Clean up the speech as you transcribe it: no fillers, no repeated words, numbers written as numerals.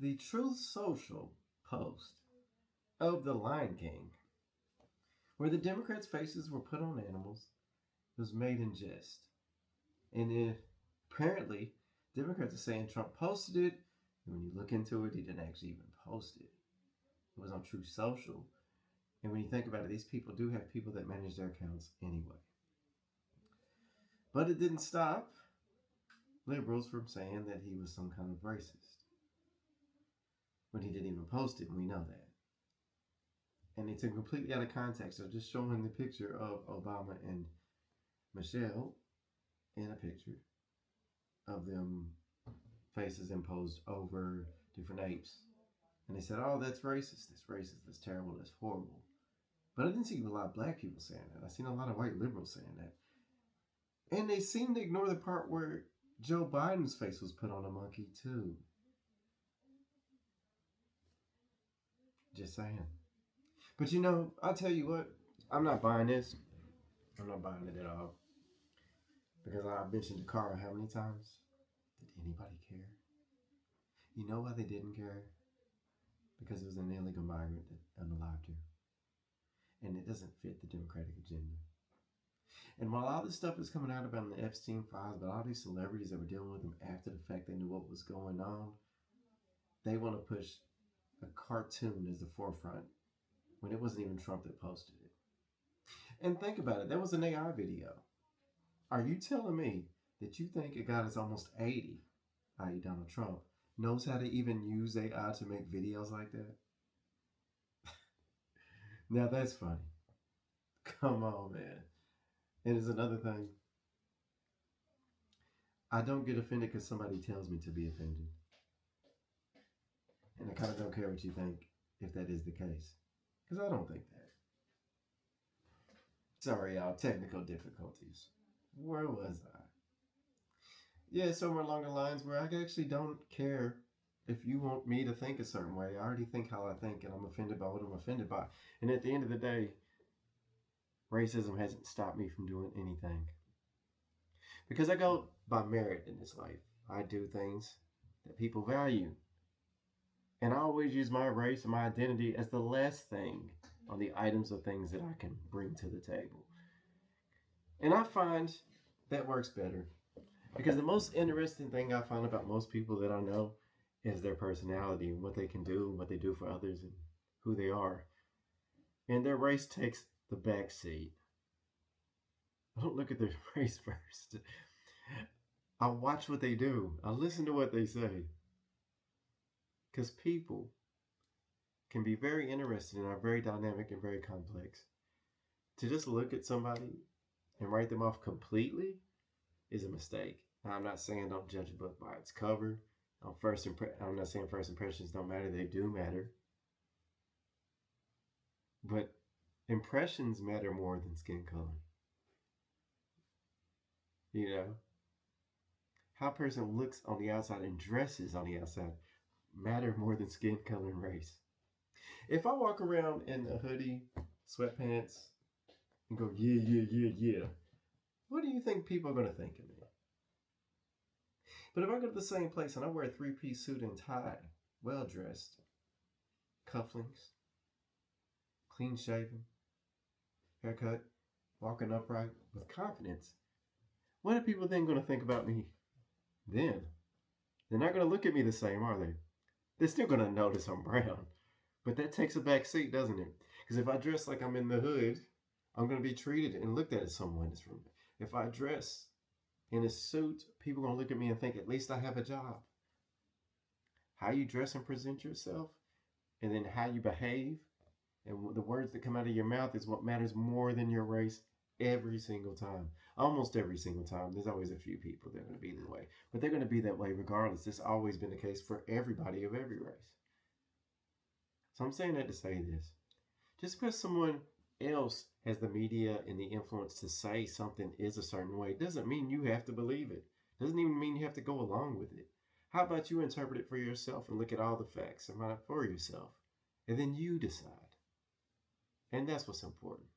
The Truth Social post of The Lion King, where the Democrats' faces were put on animals, was made in jest. And apparently, Democrats are saying Trump posted it. And when you look into it, he didn't actually even post it. It was on Truth Social. And when you think about it, these people do have people that manage their accounts anyway. But it didn't stop liberals from saying that he was some kind of racist when he didn't even post it, and we know that. And it's completely out of context. So just showing the picture of Obama and Michelle in a picture of them faces imposed over different apes. And they said, oh, that's racist, that's terrible, that's horrible. But I didn't see a lot of black people saying that. I seen a lot of white liberals saying that. And they seem to ignore the part where Joe Biden's face was put on a monkey too. Just saying. But I'll tell you what, I'm not buying this. I'm not buying it at all. Because I mentioned the car how many times? Did anybody care? You know why they didn't care? Because it was an illegal migrant that unalived her. And it doesn't fit the Democratic agenda. And while all this stuff is coming out about the Epstein files, about all these celebrities that were dealing with them after the fact they knew what was going on, they want to push a cartoon as the forefront when it wasn't even Trump that posted it. And think about it, that was an AI video. Are you telling me that you think a guy that's almost 80, i.e. Donald Trump, knows how to even use AI to make videos like that? Now that's funny. Come on, man. And it's another thing. I don't get offended because somebody tells me to be offended. And I kind of don't care what you think if that is the case. Because I don't think that. Sorry, y'all. Technical difficulties. Where was I? Yeah, somewhere along the lines where I actually don't care if you want me to think a certain way. I already think how I think, and I'm offended by what I'm offended by. And at the end of the day, racism hasn't stopped me from doing anything. Because I go by merit in this life. I do things that people value. And I always use my race and my identity as the last thing on the items of things that I can bring to the table. And I find that works better. Because the most interesting thing I find about most people that I know is their personality and what they can do and what they do for others and who they are. And their race takes the back seat. I don't look at their race first. I watch what they do. I listen to what they say. Because people can be very interesting and are very dynamic and very complex. To just look at somebody and write them off completely is a mistake. Now, I'm not saying don't judge a book by its cover. I'm not saying first impressions don't matter. They do matter. But impressions matter more than skin color. How a person looks on the outside and dresses on the outside matter more than skin color and race. If I walk around in a hoodie, sweatpants, and go, yeah, what do you think people are going to think of me? But if I go to the same place and I wear a three-piece suit and tie, well-dressed, cufflinks, clean-shaven, haircut, walking upright with confidence, what are people then going to think about me then? They're not going to look at me the same, are they? They're still going to notice I'm brown. But that takes a back seat, doesn't it? Because if I dress like I'm in the hood, I'm going to be treated and looked at as someone that's from it. If I dress in a suit, people are going to look at me and think, at least I have a job. How you dress and present yourself, and then how you behave, and the words that come out of your mouth is what matters more than your race every single time. Almost every single time. There's always a few people that are going to be that way. But they're going to be that way regardless. This has always been the case for everybody of every race. So I'm saying that to say this. Just because someone else has the media and the influence to say something is a certain way doesn't mean you have to believe it. Doesn't even mean you have to go along with it. How about you interpret it for yourself and look at all the facts for yourself, and then you decide. And that's what's important.